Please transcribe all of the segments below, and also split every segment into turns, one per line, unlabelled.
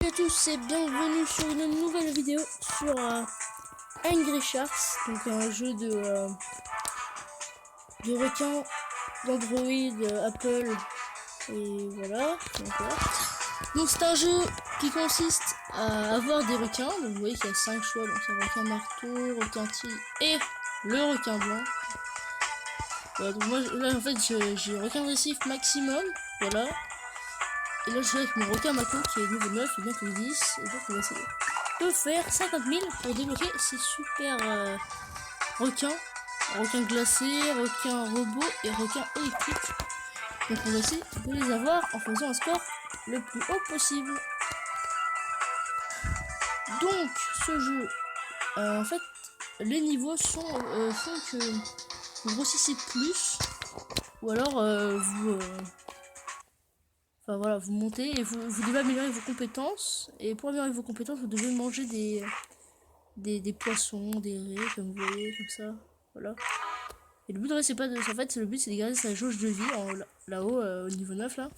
Salut à tous et bienvenue sur une nouvelle vidéo sur Angry Sharks, donc un jeu de requins d'Android, Apple et voilà. Donc c'est un jeu qui consiste à avoir des requins, donc vous voyez qu'il y a 5 choix, donc c'est requin marteau, requin tigre et le requin blanc. Voilà, donc moi là en fait j'ai requin récif maximum, voilà. Et là je suis avec mon requin mako qui est niveau 9 et bientôt 10, et donc on va essayer de faire 50 000 pour débloquer ces super requins. Requins glacés, requins robots et requins électriques. Donc on va essayer de les avoir en faisant un score le plus haut possible. Donc ce jeu, en fait, les niveaux font que vous grossissez plus, ou alors enfin voilà, vous montez et vous devez améliorer vos compétences. Et pour améliorer vos compétences, vous devez manger des poissons, des raies, comme vous voyez, comme ça. Voilà. Et le but, c'est pas de. En fait, le but, c'est de garder sa jauge de vie là-haut, au niveau 9, là.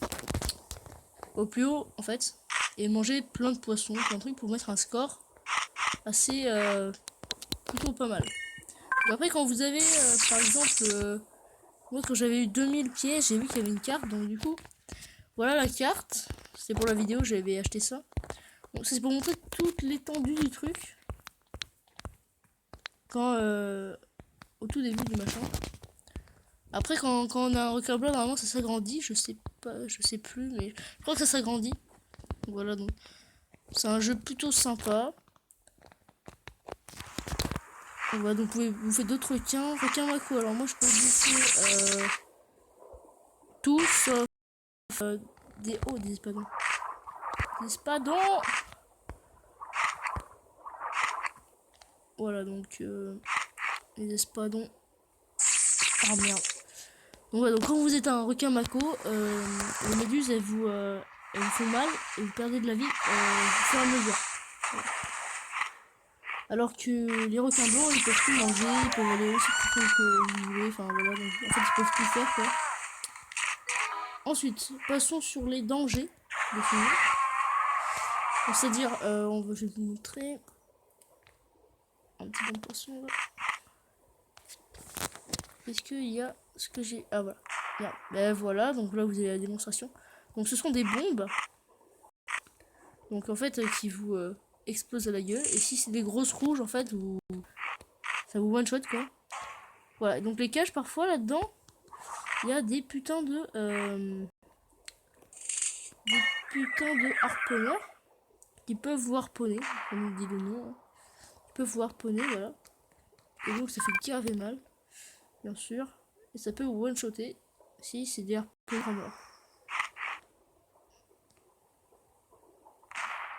Au plus haut, en fait. Et manger plein de poissons, plein de trucs pour mettre un score assez. Plutôt pas mal. Donc après, quand vous avez, par exemple. Moi, quand j'avais eu 2000 pieds, j'ai vu qu'il y avait une carte, donc du coup. Voilà la carte. C'est pour la vidéo, j'avais acheté ça. Donc c'est pour montrer toute l'étendue du truc. Quand au tout début du machin. Après quand on a un requin blanc, normalement ça s'agrandit, je sais pas, je sais plus, mais je crois que ça s'agrandit. Voilà, donc c'est un jeu plutôt sympa. Voilà, donc vous faites d'autres requins mako. Alors moi je peux bouffer tout sauf des espadons. Des espadons. Voilà, donc les espadons. Oh merde. Donc, voilà, donc quand vous êtes un requin mako, les méduses elles vous font mal et vous perdez de la vie au fur et à mesure. Voilà. Alors que les requins blancs ils peuvent tout manger, ils peuvent aller aussi plus loin que vous voulez, enfin voilà, donc en fait ils peuvent tout faire quoi. Ensuite, passons sur les dangers de ce jeu. C'est-à-dire, je vais vous montrer un petit bon poisson là. Est-ce qu'il y a ce que j'ai. Ah voilà. Bien. Ben voilà, donc là vous avez la démonstration. Donc ce sont des bombes. Donc en fait qui vous explosent à la gueule. Et si c'est des grosses rouges en fait, ça vous one shot quoi. Voilà, donc les cages parfois là-dedans, il y a des putains de harponneurs qui peuvent vous harponner, comme dit le nom. Hein. Ils peuvent vous harponner, voilà. Et donc ça fait grave mal, bien sûr. Et ça peut vous one shotter si c'est des harponneurs à mort.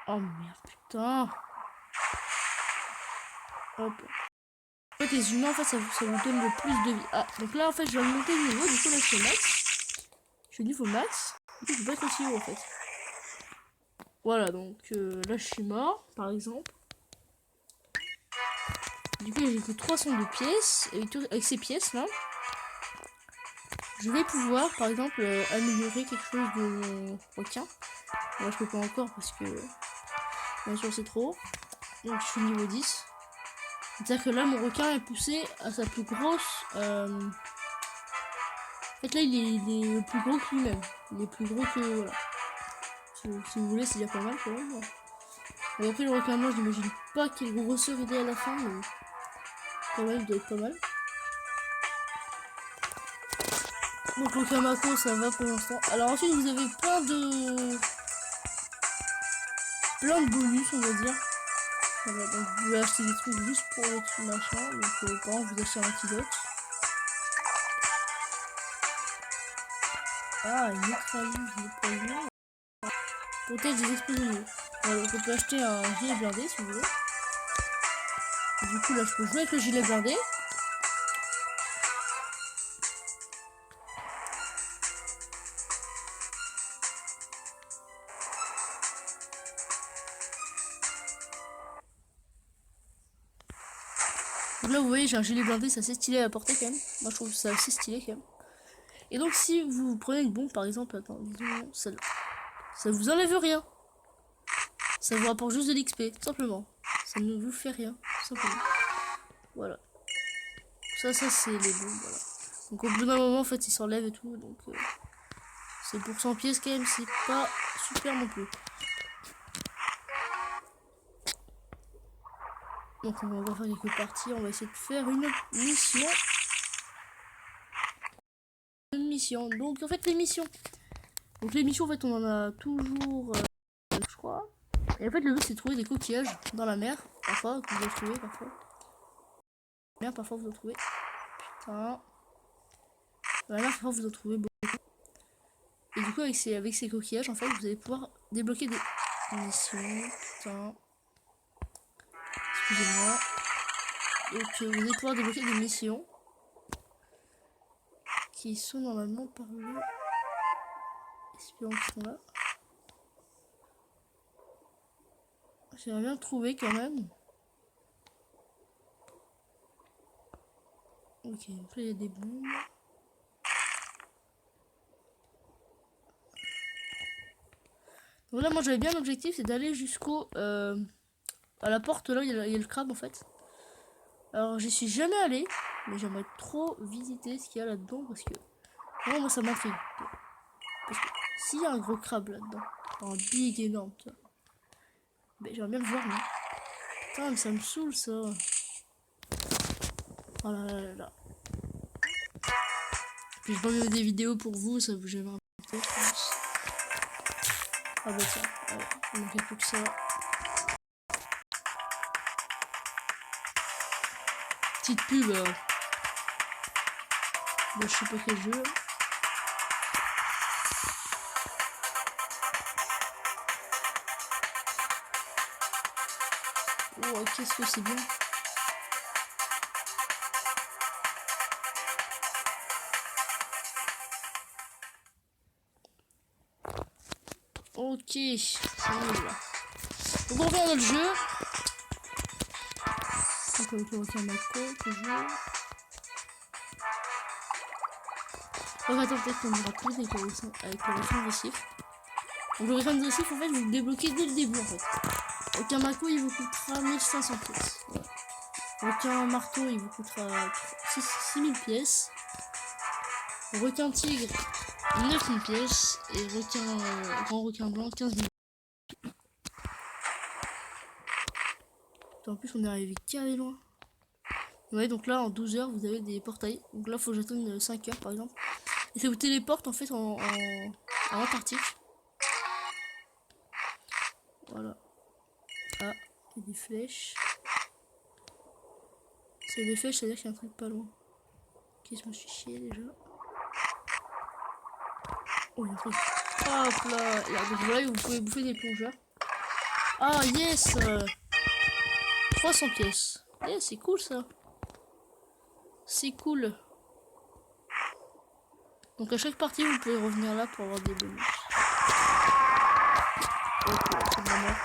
Oh merde, putain. Hop. En fait, les humains, en fait, ça vous donne le plus de vie. Ah, donc là, en fait, je vais monter le niveau. Du coup, là, je suis max. Je suis niveau max. Du coup, je vais pas être aussi haut, en fait. Voilà, donc là, je suis mort, par exemple. Du coup, j'ai que 302 pièces. Et avec ces pièces-là, je vais pouvoir, par exemple, améliorer quelque chose de mon requin. Là, je peux pas encore parce que, bien sûr, c'est trop. Donc, je suis niveau 10. C'est-à-dire que là, mon requin est poussé à sa plus grosse. En fait, là, il est plus gros que lui-même. Il est plus gros que. Voilà. Si vous voulez, c'est déjà pas mal quand même. Et après, le requin blanc, j'imagine pas quelle grosseur il est à la fin, mais quand même, il doit être pas mal. Donc, le requin mako, ça va pour l'instant. Alors, ensuite, vous avez plein de bonus, on va dire. Voilà, donc, vous pouvez acheter des trucs juste pour le truc machin. Donc, par exemple, vous achetez un antidote. Ah, une mitrailleuse de poison. Protège des explosions. Voilà, donc on peut acheter un gilet blindé si vous voulez. Et du coup, là, je peux jouer avec le gilet blindé. Donc là, vous voyez, j'ai un gilet blindé, c'est assez stylé à porter quand même. Moi, je trouve ça assez stylé quand même. Et donc, si vous prenez une bombe, par exemple, attends, disons, ça vous enlève rien. Ça vous rapporte juste de l'XP, tout simplement. Ça ne vous fait rien, tout simplement. Voilà. Ça c'est les bons, voilà. Donc au bout d'un moment, en fait, ils s'enlèvent et tout, donc c'est pour 100 pièces quand même, c'est pas super non plus. Donc on va encore faire quelques parties, on va essayer de faire une mission. Une mission, donc en fait les missions. Donc les missions, en fait, on en a toujours, je crois. Et en fait, le but, c'est de trouver des coquillages dans la mer. Parfois, que vous en trouvez, parfois. Bien, parfois, vous en trouvez. Putain. Dans la mer, parfois, vous en trouvez beaucoup. Et du coup, avec ces coquillages, en fait, vous allez pouvoir débloquer des missions. Putain. Excusez-moi. Donc, vous allez pouvoir débloquer des missions. Qui sont normalement par le... Espérons qu'ils sont là. J'aimerais bien trouver quand même. Ok, donc là il y a des bombes. Donc là moi j'avais bien l'objectif, c'est d'aller jusqu'au... à la porte là, il y a le crabe en fait. Alors j'y suis jamais allé, mais j'aimerais trop visiter ce qu'il y a là-dedans parce que... Vraiment moi ça m'intrigue. Parce que s'il y a un gros crabe là-dedans, un big énorme, tu vois. Mais j'aimerais bien le voir, non. Putain, mais ça me saoule ça. Oh là là là là. Puis je reviens des vidéos pour vous, ça vous gênera un peu, je pense. Ah bah tiens, ouais, il manquait plus que ça. Petite pub de je sais pas quel jeu. Oh, qu'est-ce que c'est bien. Ok, c'est nul là. Donc on revient dans le jeu. Donc on va faire Mako, toujours. Donc attends, peut-être qu'on aura plus avec le récent récif. Donc le récent récif, en fait, vous le débloquez dès le début en fait. Donc un Mako, il vous coûtera 1500 pièces. Voilà. Requin marteau, il vous coûtera 6000 pièces. Requin tigre, 9000 pièces. Et requin, grand requin blanc, 15 000. En plus, on est arrivé carré loin. Ouais, donc là, en 12 heures, vous avez des portails. Donc là, faut que j'attende 5 heures, par exemple. Et ça vous téléporte, en fait, en Antarctique. Voilà. Ah, il y a des flèches. C'est des flèches, c'est-à-dire qu'il y a un truc pas loin. Ok, je me suis chié, déjà. Oh, il y a un truc. Hop là. Et donc voilà, vous pouvez bouffer des plongeurs. Ah, yes 300 pièces. Yes, c'est cool, ça. C'est cool. Donc à chaque partie, vous pouvez revenir là pour avoir des bonus. Ok, c'est vraiment...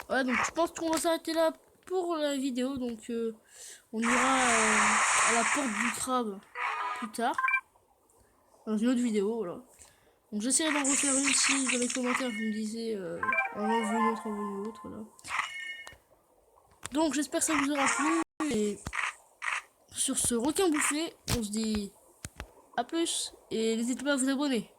Ouais, donc je pense qu'on va s'arrêter là pour la vidéo. Donc on ira à la porte du crabe plus tard. Dans une autre vidéo, voilà. Donc j'essaierai d'en refaire une si dans les commentaires vous me disiez on en veut une autre, on veut une autre, voilà. Donc j'espère que ça vous aura plu. Et sur ce requin bouffé, on se dit à plus. Et n'hésitez pas à vous abonner.